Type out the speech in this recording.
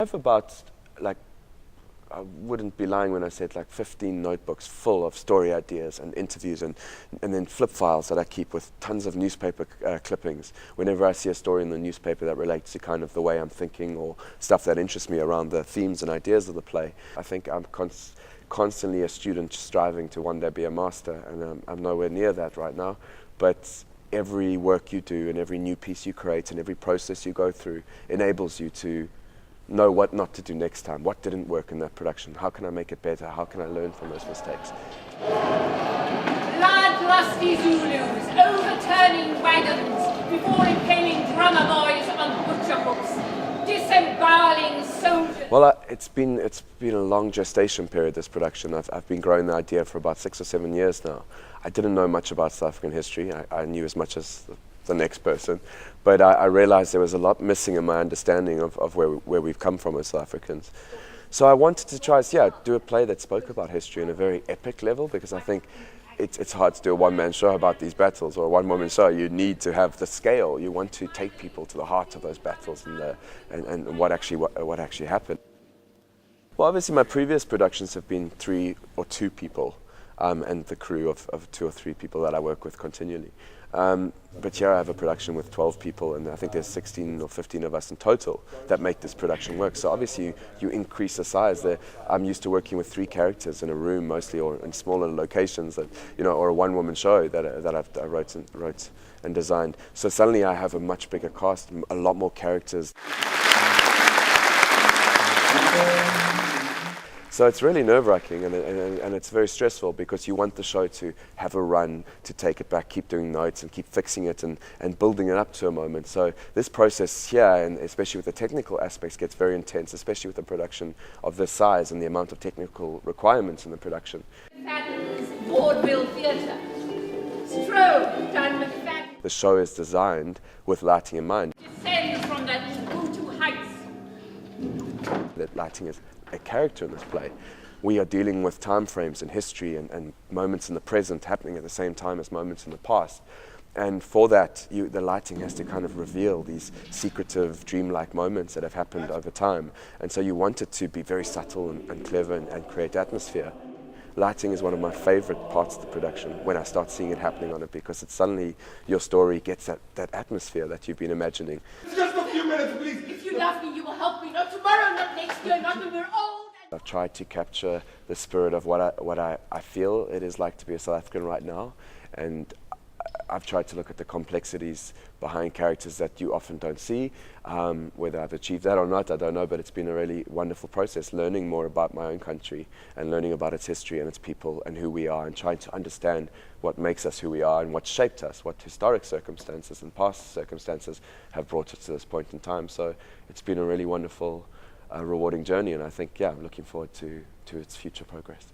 I have about, like, I wouldn't be lying when I said like 15 notebooks full of story ideas and interviews and then flip files that I keep with tons of newspaper clippings. Whenever I see a story in the newspaper that relates to kind of the way I'm thinking or stuff that interests me around the themes and ideas of the play, I think I'm constantly a student striving to one day be a master, and I'm nowhere near that right now. But every work you do and every new piece you create and every process you go through enables you to know what not to do next time. What didn't work in that production? How can I make it better? How can I learn from those mistakes? Bloodlusty Zulus overturning wagons before impaling drummer boys on butcher hooks, disemboweling soldiers. Well, it's been a long gestation period, this production. I've been growing the idea for about 6 or 7 years now. I didn't know much about South African history. I knew as much as the next person, but I realized there was a lot missing in my understanding of where we've come from as South Africans. So I wanted to try, do a play that spoke about history in a very epic level, because I think it's hard to do a one-man show about these battles, or a one-woman show. You need to have the scale. You want to take people to the heart of those battles and what actually happened. Well, obviously my previous productions have been 3 or 2 people, and the crew of 2 or 3 people that I work with continually. But here I have a production with 12 people, and I think there's 16 or 15 of us in total that make this production work. So obviously you increase the size. I'm used to working with 3 characters in a room mostly, or in smaller locations, that, or a one-woman show that I wrote and designed. So suddenly I have a much bigger cast, a lot more characters. So it's really nerve-wracking, and it's very stressful, because you want the show to have a run, to take it back, keep doing notes and keep fixing it and building it up to a moment. So this process here, and especially with the technical aspects, gets very intense, especially with a production of this size and the amount of technical requirements in the production. Fadden's vaudeville theatre. Stroke done with Fadden. The show is designed with lighting in mind. Descends from that Ubuntu heights. That lighting is a character in this play. We are dealing with time frames in history and moments in the present happening at the same time as moments in the past. And for that, the lighting has to kind of reveal these secretive, dreamlike moments that have happened over time. And so you want it to be very subtle and clever and create atmosphere. Lighting is one of my favorite parts of the production, when I start seeing it happening on it, because it's suddenly your story gets that atmosphere that you've been imagining. Just a few minutes, please. If you love me, you will help me. Not tomorrow, not next year, not when we're old. I've tried to capture the spirit of what I feel it is like to be a South African right now, and I've tried to look at the complexities behind characters that you often don't see. Whether I've achieved that or not, I don't know, but it's been a really wonderful process, learning more about my own country and learning about its history and its people and who we are, and trying to understand what makes us who we are and what shaped us, what historic circumstances and past circumstances have brought us to this point in time. So it's been a really wonderful, rewarding journey, and I think, I'm looking forward to its future progress.